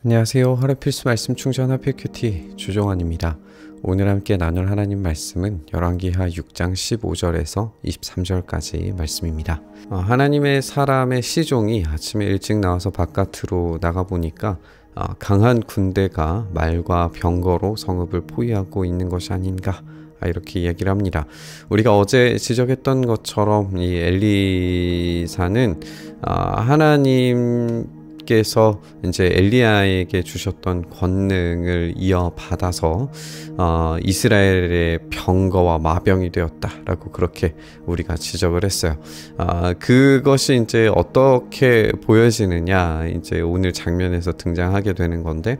안녕하세요. 하루 필수 말씀 충전 하필 큐티 주종환입니다. 오늘 함께 나눌 하나님 말씀은 열왕기하 6장 15절에서 23절까지 말씀입니다. 하나님의 사람의 시종이 아침에 일찍 나와서 바깥으로 나가보니까 강한 군대가 말과 병거로 성읍을 포위하고 있는 것이 아닌가, 이렇게 이야기를 합니다. 우리가 어제 지적했던 것처럼 이 엘리사는 하나님께서 이제 엘리야에게 주셨던 권능을 이어받아서 이스라엘의 병거와 마병이 되었다라고 그렇게 우리가 지적을 했어요. 그것이 이제 어떻게 보여지느냐, 이제 오늘 장면에서 등장하게 되는 건데,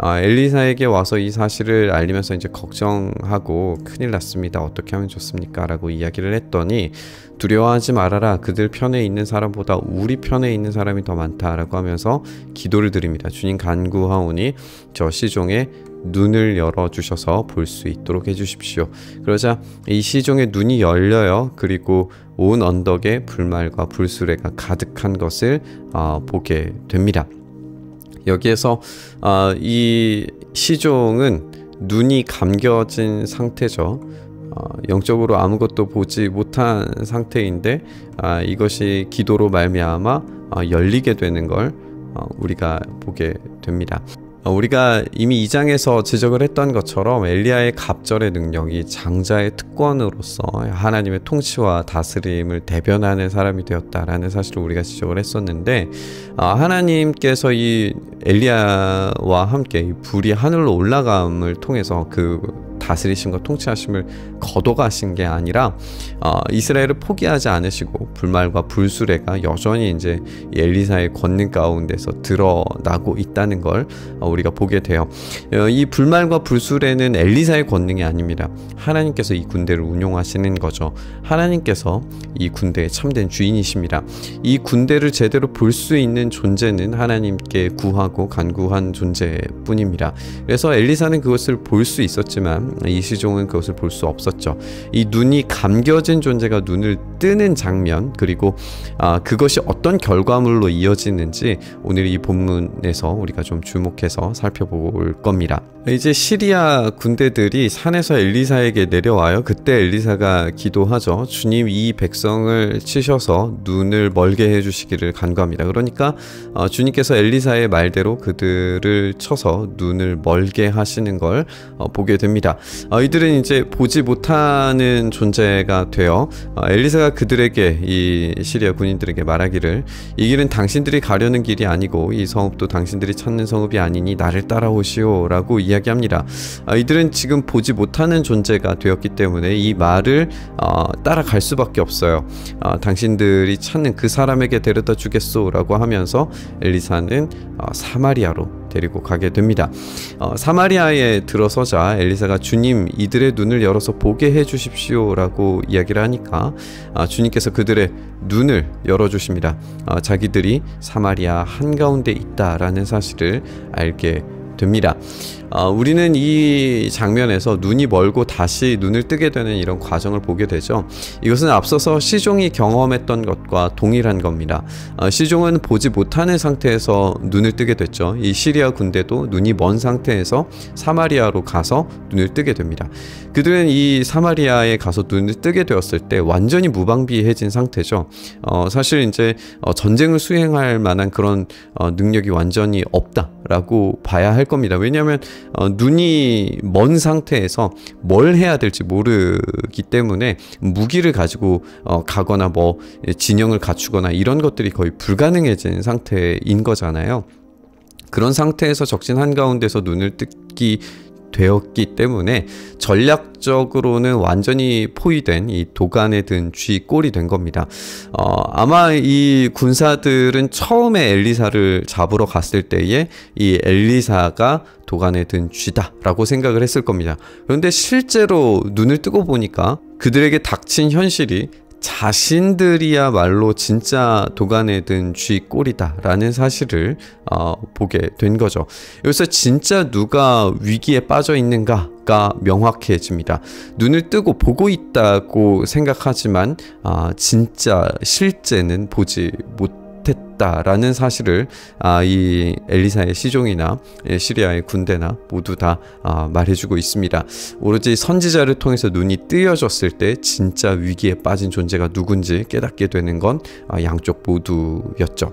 엘리사에게 와서 이 사실을 알리면서 이제 걱정하고 큰일 났습니다, 어떻게 하면 좋습니까? 라고 이야기를 했더니, 두려워하지 말아라, 그들 편에 있는 사람보다 우리 편에 있는 사람이 더 많다라고 하면서 기도를 드립니다. 주님 간구하오니 저 시종의 눈을 열어주셔서 볼 수 있도록 해주십시오. 그러자 이 시종의 눈이 열려요. 그리고 온 언덕에 불말과 불수레가 가득한 것을 보게 됩니다. 여기에서 이 시종은 눈이 감겨진 상태죠. 영적으로 아무것도 보지 못한 상태인데 이것이 기도로 말미암아 열리게 되는 걸 우리가 보게 됩니다. 우리가 이미 2장에서 지적을 했던 것처럼 엘리야의 갑절의 능력이 장자의 특권으로서 하나님의 통치와 다스림을 대변하는 사람이 되었다라는 사실을 우리가 지적을 했었는데, 하나님께서 이 엘리야와 함께 이 불이 하늘로 올라감을 통해서 그 다스리심과 통치하심을 거둬가신 게 아니라 이스라엘을 포기하지 않으시고 불말과 불수레가 여전히 이제 엘리사의 권능 가운데서 드러나고 있다는 걸 우리가 보게 돼요. 이 불말과 불수레는 엘리사의 권능이 아닙니다. 하나님께서 이 군대를 운용하시는 거죠. 하나님께서 이 군대의 참된 주인이십니다. 이 군대를 제대로 볼 수 있는 존재는 하나님께 구하고 간구한 존재뿐입니다. 그래서 엘리사는 그것을 볼 수 있었지만 이 시종은 그것을 볼 수 없었죠. 이 눈이 감겨진 존재가 눈을 뜨는 장면, 그리고 그것이 어떤 결과물로 이어지는지 오늘 이 본문에서 우리가 좀 주목해서 살펴볼 겁니다. 이제 시리아 군대들이 산에서 엘리사에게 내려와요. 그때 엘리사가 기도하죠. 주님, 이 백성을 치셔서 눈을 멀게 해주시기를 간구합니다. 그러니까 주님께서 엘리사의 말대로 그들을 쳐서 눈을 멀게 하시는 걸 보게 됩니다. 이들은 이제 보지 못하는 존재가 되어 엘리사가 그들에게, 이 시리아 군인들에게 말하기를, 이 길은 당신들이 가려는 길이 아니고 이 성읍도 당신들이 찾는 성읍이 아니니 나를 따라오시오 라고 이야기합니다. 이들은 지금 보지 못하는 존재가 되었기 때문에 이 말을 따라갈 수밖에 없어요. 당신들이 찾는 그 사람에게 데려다 주겠소 라고 하면서 엘리사는 사마리아로 데리고 가게 됩니다. 사마리아에 들어서자 엘리사가 주님, 이들의 눈을 열어서 보게 해주십시오 라고 이야기를 하니까 주님께서 그들의 눈을 열어주십니다. 자기들이 사마리아 한가운데 있다라는 사실을 알게 됩니다. 우리는 이 장면에서 눈이 멀고 다시 눈을 뜨게 되는 이런 과정을 보게 되죠. 이것은 앞서서 시종이 경험했던 것과 동일한 겁니다. 시종은 보지 못하는 상태에서 눈을 뜨게 됐죠. 이 시리아 군대도 눈이 먼 상태에서 사마리아로 가서 눈을 뜨게 됩니다. 그들은 이 사마리아에 가서 눈을 뜨게 되었을 때 완전히 무방비해진 상태죠. 사실 이제 전쟁을 수행할 만한 그런 능력이 완전히 없다라고 봐야 할 겁니다. 왜냐하면 눈이 먼 상태에서 뭘 해야 될지 모르기 때문에 무기를 가지고 가거나 뭐 진영을 갖추거나 이런 것들이 거의 불가능해진 상태인 거잖아요. 그런 상태에서 적진 한가운데서 눈을 뜨기 되었기 때문에 전략적으로는 완전히 포위된 이 도간에 든 쥐 꼴이 된 겁니다. 아마 이 군사들은 처음에 엘리사를 잡으러 갔을 때에 이 엘리사가 도간에 든 쥐다 라고 생각을 했을 겁니다. 그런데 실제로 눈을 뜨고 보니까 그들에게 닥친 현실이 자신들이야말로 진짜 도간에 든 쥐 꼴이다 라는 사실을 보게 된 거죠. 여기서 진짜 누가 위기에 빠져 있는가가 명확해집니다. 눈을 뜨고 보고 있다고 생각하지만 진짜 실제는 보지 못했다 없다라는 사실을 이 엘리사의 시종이나 시리아의 군대나 모두 다 말해주고 있습니다. 오로지 선지자를 통해서 눈이 뜨여졌을 때 진짜 위기에 빠진 존재가 누군지 깨닫게 되는 건 양쪽 모두였죠.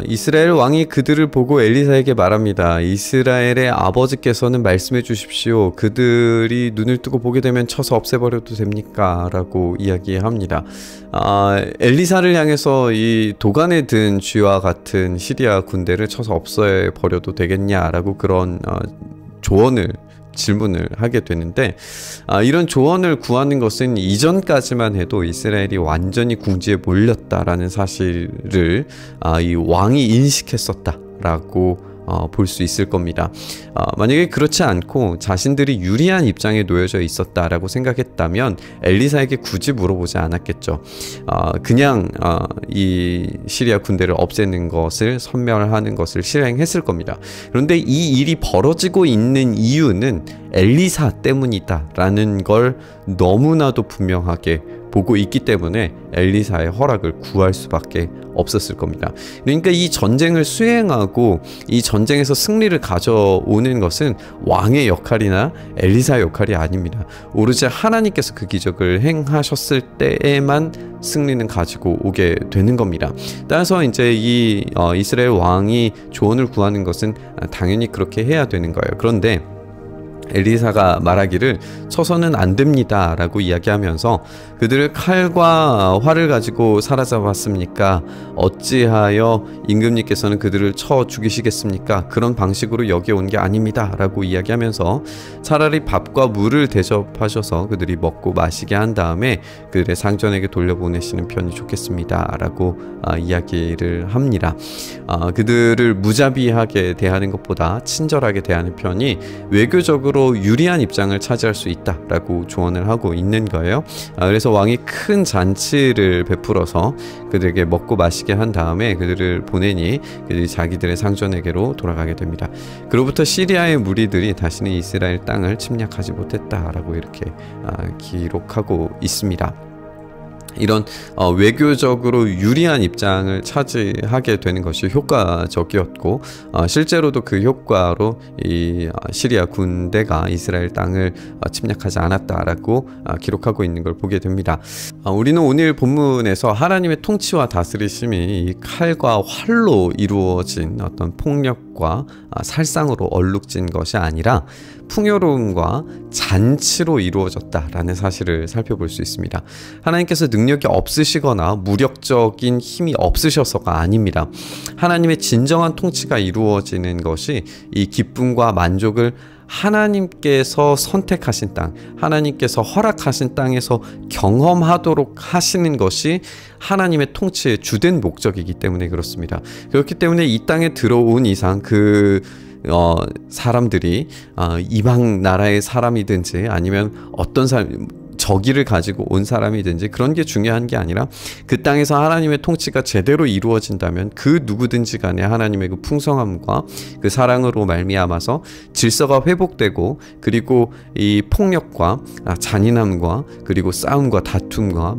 이스라엘 왕이 그들을 보고 엘리사에게 말합니다. 이스라엘의 아버지께서는 말씀해 주십시오. 그들이 눈을 뜨고 보게 되면 쳐서 없애버려도 됩니까? 라고 이야기합니다. 엘리사를 향해서 이 도간에 든 쥐와 같은 시리아 군대를 쳐서 없애버려도 되겠냐라고 그런 질문을 하게 되는데, 이런 조언을 구하는 것은 이전까지만 해도 이스라엘이 완전히 궁지에 몰렸다라는 사실을 이 왕이 인식했었다라고 볼 수 있을 겁니다. 만약에 그렇지 않고 자신들이 유리한 입장에 놓여져 있었다라고 생각했다면 엘리사에게 굳이 물어보지 않았겠죠. 그냥 이 시리아 군대를 없애는 것을 선멸하는 것을 실행했을 겁니다. 그런데 이 일이 벌어지고 있는 이유는 엘리사 때문이다라는 걸 너무나도 분명하게 보고 있기 때문에 엘리사의 허락을 구할 수밖에 없었을 겁니다. 그러니까 이 전쟁을 수행하고 이 전쟁에서 승리를 가져오는 것은 왕의 역할이나 엘리사의 역할이 아닙니다. 오로지 하나님께서 그 기적을 행하셨을 때에만 승리는 가지고 오게 되는 겁니다. 따라서 이제 이 이스라엘 왕이 조언을 구하는 것은 당연히 그렇게 해야 되는 거예요. 그런데 엘리사가 말하기를 쳐서는 안 됩니다 라고 이야기하면서 그들을 칼과 활을 가지고 사로잡았습니까? 어찌하여 임금님께서는 그들을 쳐 죽이시겠습니까? 그런 방식으로 여기에 온 게 아닙니다 라고 이야기하면서 차라리 밥과 물을 대접하셔서 그들이 먹고 마시게 한 다음에 그들의 상전에게 돌려보내시는 편이 좋겠습니다 라고 이야기를 합니다. 그들을 무자비하게 대하는 것보다 친절하게 대하는 편이 외교적으로 유리한 입장을 차지할 수 있다라고 조언을 하고 있는 거예요. 그래서 왕이 큰 잔치를 베풀어서 그들에게 먹고 마시게 한 다음에 그들을 보내니 그들이 자기들의 상전에게로 돌아가게 됩니다. 그로부터 시리아의 무리들이 다시는 이스라엘 땅을 침략하지 못했다라고 이렇게 기록하고 있습니다. 이런 외교적으로 유리한 입장을 차지하게 되는 것이 효과적이었고 실제로도 그 효과로 이 시리아 군대가 이스라엘 땅을 침략하지 않았다라고 기록하고 있는 걸 보게 됩니다. 우리는 오늘 본문에서 하나님의 통치와 다스리심이 이 칼과 활로 이루어진 어떤 폭력과 살상으로 얼룩진 것이 아니라 풍요로움과 잔치로 이루어졌다라는 사실을 살펴볼 수 있습니다. 하나님께서 능력이 없으시거나 무력적인 힘이 없으셔서가 아닙니다. 하나님의 진정한 통치가 이루어지는 것이 이 기쁨과 만족을 하나님께서 선택하신 땅, 하나님께서 허락하신 땅에서 경험하도록 하시는 것이 하나님의 통치의 주된 목적이기 때문에 그렇습니다. 그렇기 때문에 이 땅에 들어온 이상 사람들이 이방 나라의 사람이든지 아니면 어떤 사람 저기를 가지고 온 사람이든지 그런 게 중요한 게 아니라 그 땅에서 하나님의 통치가 제대로 이루어진다면 그 누구든지 간에 하나님의 그 풍성함과 그 사랑으로 말미암아서 질서가 회복되고 그리고 이 폭력과 잔인함과 그리고 싸움과 다툼과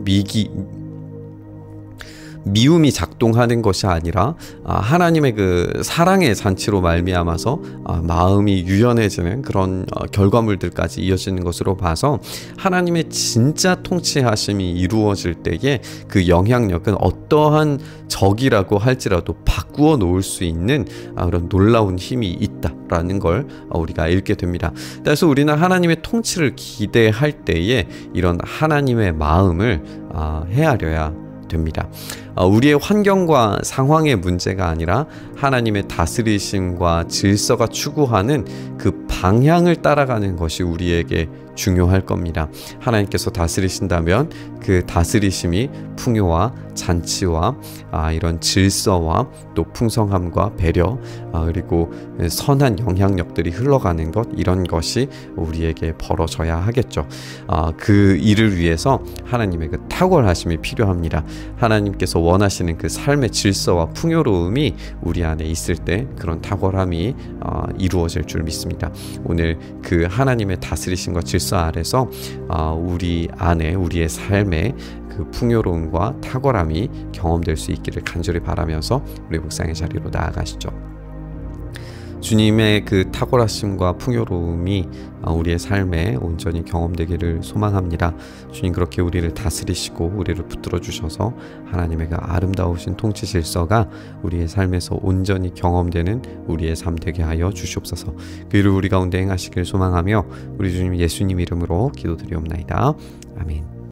미움이 작동하는 것이 아니라 하나님의 그 사랑의 잔치로 말미암아서 마음이 유연해지는 그런 결과물들까지 이어지는 것으로 봐서 하나님의 진짜 통치하심이 이루어질 때에 그 영향력은 어떠한 적이라고 할지라도 바꾸어 놓을 수 있는 그런 놀라운 힘이 있다라는 걸 우리가 읽게 됩니다. 그래서 우리는 하나님의 통치를 기대할 때에 이런 하나님의 마음을 헤아려야 됩니다. 우리의 환경과 상황의 문제가 아니라 하나님의 다스리심과 질서가 추구하는 그 방향을 따라가는 것이 우리에게 중요할 겁니다. 하나님께서 다스리신다면 그 다스리심이 풍요와 잔치와 이런 질서와 또 풍성함과 배려 그리고 선한 영향력들이 흘러가는 것, 이런 것이 우리에게 벌어져야 하겠죠. 그 일을 위해서 하나님의 그 탁월하심이 필요합니다. 하나님께서 원하시는 그 삶의 질서와 풍요로움이 우리 안에 있을 때 그런 탁월함이 이루어질 줄 믿습니다. 오늘 그 하나님의 다스리심과 질서 아래서 우리 안에 우리의 삶에 그 그 풍요로움과 탁월함이 경험될 수 있기를 간절히 바라면서 우리 묵상의 자리로 나아가시죠. 주님의 그 탁월하심과 풍요로움이 우리의 삶에 온전히 경험되기를 소망합니다. 주님 그렇게 우리를 다스리시고 우리를 붙들어 주셔서 하나님의 그 아름다우신 통치 질서가 우리의 삶에서 온전히 경험되는 우리의 삶 되게 하여 주시옵소서. 그 일을 우리 가운데 행하시길 소망하며 우리 주님 예수님 이름으로 기도드리옵나이다. 아멘.